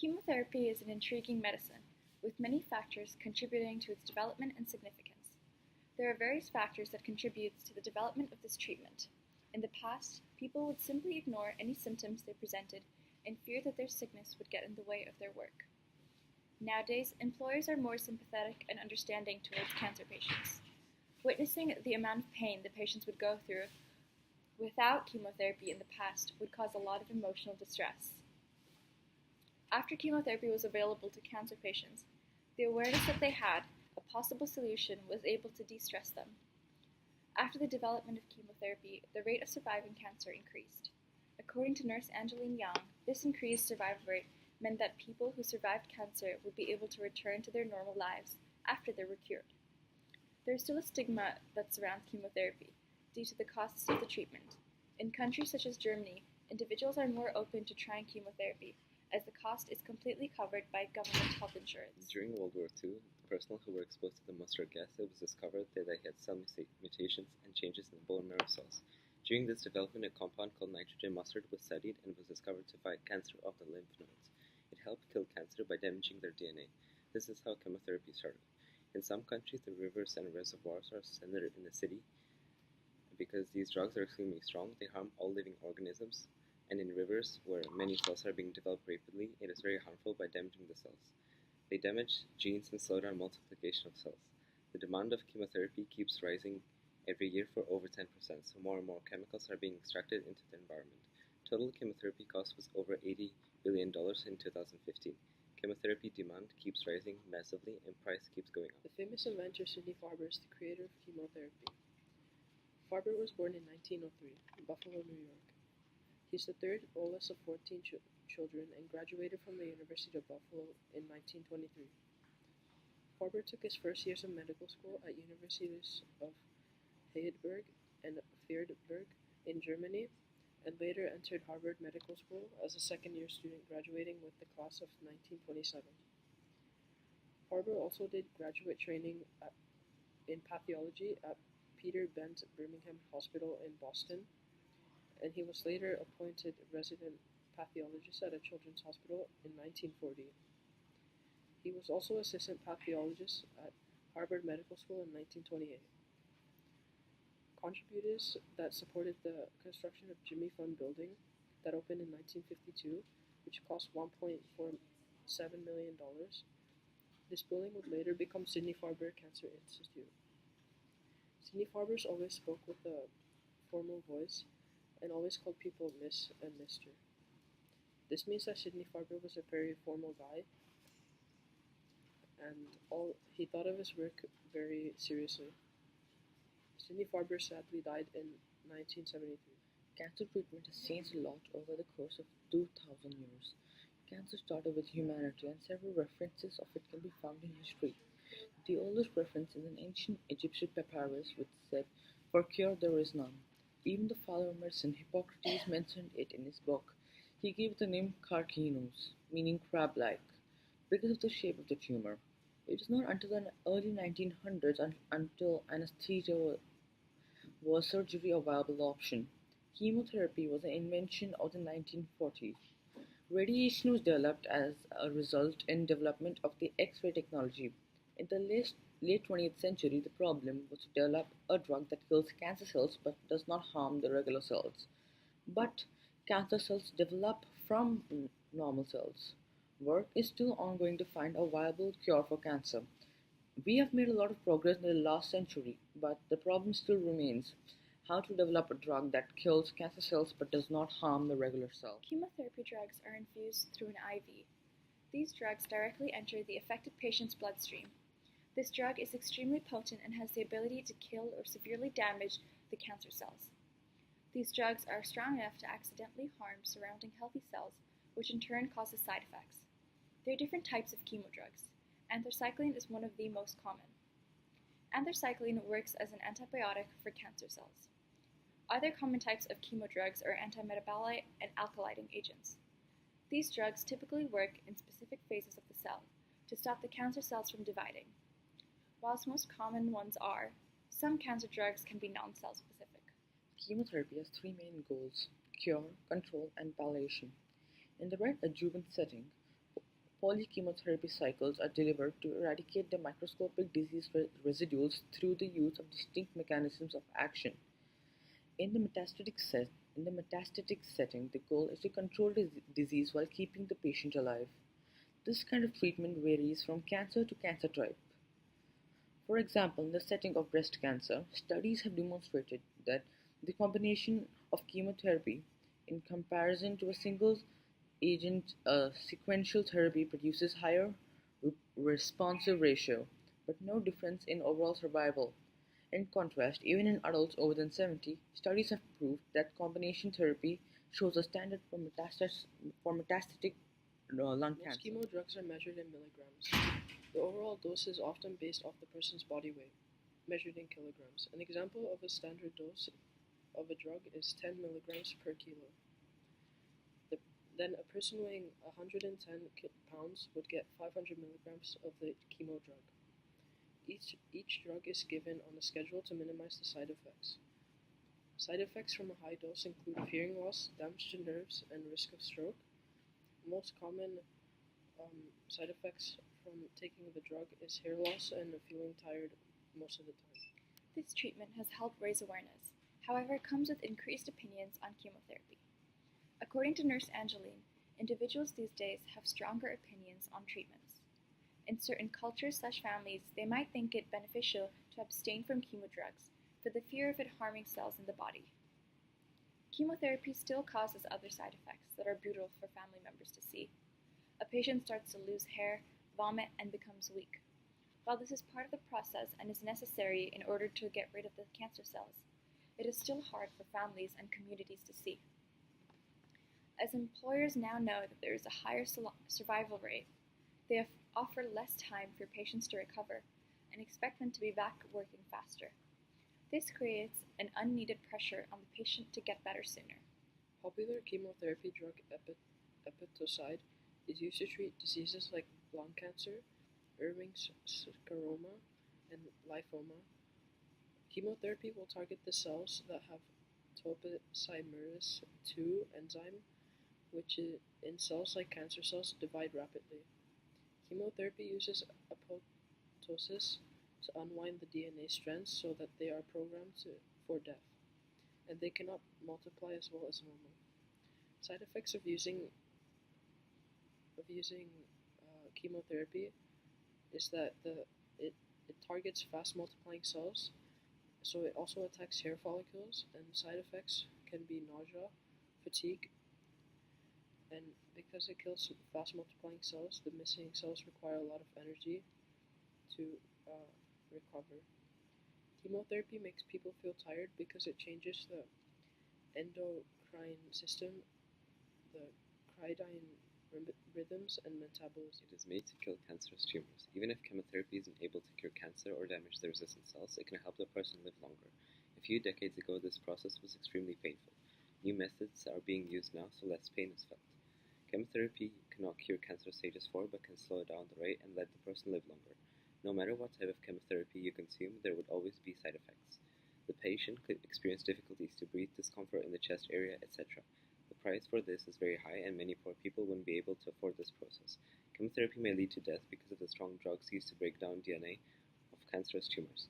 Chemotherapy is an intriguing medicine, with many factors contributing to its development and significance. There are various factors that contribute to the development of this treatment. In the past, people would simply ignore any symptoms they presented in fear that their sickness would get in the way of their work. Nowadays, employers are more sympathetic and understanding towards cancer patients. Witnessing the amount of pain the patients would go through without chemotherapy in the past would cause a lot of emotional distress. After chemotherapy was available to cancer patients, the awareness that they had a possible solution was able to de-stress them. After the development of chemotherapy, the rate of surviving cancer increased. According to Nurse Angeline Young, this increased survival rate meant that people who survived cancer would be able to return to their normal lives after they were cured. There is still a stigma that surrounds chemotherapy due to the costs of the treatment. In countries such as Germany, individuals are more open to trying chemotherapy as the cost is completely covered by government health insurance. During World War II, the personnel who were exposed to the mustard gas, it was discovered that they had cell mutations and changes in the bone marrow cells. During this development, a compound called nitrogen mustard was studied and was discovered to fight cancer of the lymph nodes. It helped kill cancer by damaging their DNA. This is how chemotherapy started. In some countries, the rivers and reservoirs are centered in the city. Because these drugs are extremely strong, they harm all living organisms. And in rivers, where many cells are being developed rapidly, it is very harmful by damaging the cells. They damage genes and slow down multiplication of cells. The demand of chemotherapy keeps rising every year for over 10%, so more and more chemicals are being extracted into the environment. Total chemotherapy cost was over $80 billion in 2015. Chemotherapy demand keeps rising massively and price keeps going up. The famous inventor Sidney Farber is the creator of chemotherapy. Farber was born in 1903 in Buffalo, New York. He's the third oldest of 14 children and graduated from the University of Buffalo in 1923. Farber took his first years of medical school at universities of Heidelberg and Freiburg in Germany, and later entered Harvard Medical School as a second-year student, graduating with the class of 1927. Farber also did graduate training in pathology at Peter Bent Birmingham Hospital in Boston, and he was later appointed resident pathologist at a children's hospital in 1940. He was also assistant pathologist at Harvard Medical School in 1928. Contributors that supported the construction of Jimmy Fund Building that opened in 1952, which cost $1.47 million. This building would later become Sidney Farber Cancer Institute. Sidney Farber always spoke with a formal voice and always called people Miss and Mr. This means that Sidney Farber was a very formal guy, and he thought of his work very seriously. Sidney Farber sadly died in 1973. Cancer treatment has changed a lot over the course of 2000 years. Cancer started with humanity, and several references of it can be found in history. The oldest reference is an ancient Egyptian papyrus which said, "For cure there is none." Even the father of medicine, Hippocrates, mentioned it in his book. He gave it the name Carcinus, meaning crab-like, because of the shape of the tumor. It was not until the early 1900s until anesthesia was surgery a viable option. Chemotherapy was an invention of the 1940s. Radiation was developed as a result in development of the X-ray technology. In the late 20th century, the problem was to develop a drug that kills cancer cells but does not harm the regular cells. But cancer cells develop from normal cells. Work is still ongoing to find a viable cure for cancer. We have made a lot of progress in the last century, but the problem still remains: how to develop a drug that kills cancer cells but does not harm the regular cell. Chemotherapy drugs are infused through an IV. These drugs directly enter the affected patient's bloodstream. This drug is extremely potent and has the ability to kill or severely damage the cancer cells. These drugs are strong enough to accidentally harm surrounding healthy cells, which in turn causes side effects. There are different types of chemodrugs. Anthracycline is one of the most common. Anthracycline works as an antibiotic for cancer cells. Other common types of chemodrugs are antimetabolite and alkylating agents. These drugs typically work in specific phases of the cell to stop the cancer cells from dividing. Whilst most common ones are, some cancer drugs can be non-cell specific. Chemotherapy has three main goals: cure, control, and palliation. In the red adjuvant setting, polychemotherapy cycles are delivered to eradicate the microscopic disease residuals through the use of distinct mechanisms of action. In the metastatic setting, the goal is to control disease while keeping the patient alive. This kind of treatment varies from cancer to cancer type. For example, in the setting of breast cancer, studies have demonstrated that the combination of chemotherapy in comparison to a single agent sequential therapy produces higher responsive ratio, but no difference in overall survival. In contrast, even in adults over than 70, studies have proved that combination therapy shows a standard for metastatic lung Most cancer. chemo drugs are measured in milligrams. The overall dose is often based off the person's body weight, measured in kilograms. An example of a standard dose of a drug is 10 milligrams per kilo. Then a person weighing 110 pounds would get 500 milligrams of the chemo drug. Each drug is given on a schedule to minimize the side effects. Side effects from a high dose include hearing loss, damage to nerves, and risk of stroke. Most common side effects from taking the drug is hair loss and feeling tired most of the time. This treatment has helped raise awareness. However, it comes with increased opinions on chemotherapy. According to Nurse Angeline, individuals these days have stronger opinions on treatments. In certain cultures/families, they might think it beneficial to abstain from chemo drugs for the fear of it harming cells in the body. Chemotherapy still causes other side effects that are brutal for family members to see. A patient starts to lose hair, vomit, and becomes weak. While this is part of the process and is necessary in order to get rid of the cancer cells, it is still hard for families and communities to see. As employers now know that there is a higher survival rate, they offer less time for patients to recover and expect them to be back working faster. This creates an unneeded pressure on the patient to get better sooner. Popular chemotherapy drug epitoside is used to treat diseases like lung cancer, Ewing's sarcoma, and lymphoma. Chemotherapy will target the cells that have topoisomerase II enzyme, which in cells like cancer cells divide rapidly. Chemotherapy uses apoptosis to unwind the DNA strands so that they are programmed for death, and they cannot multiply as well as normal. Side effects of using chemotherapy is that it targets fast multiplying cells, so it also attacks hair follicles, and side effects can be nausea, fatigue, and because it kills fast multiplying cells, the missing cells require a lot of energy to recover. Chemotherapy makes people feel tired because it changes the endocrine system, the circadian rhythms, and metabolism. It is made to kill cancerous tumors. Even if chemotherapy isn't able to cure cancer or damage the resistant cells, it can help the person live longer. A few decades ago, this process was extremely painful. New methods are being used now, so less pain is felt. Chemotherapy cannot cure cancer stages 4, but can slow down the rate and let the person live longer. No matter what type of chemotherapy you consume, there would always be side effects. The patient could experience difficulties to breathe, discomfort in the chest area, etc. The price for this is very high, and many poor people wouldn't be able to afford this process. Chemotherapy may lead to death because of the strong drugs used to break down DNA of cancerous tumors.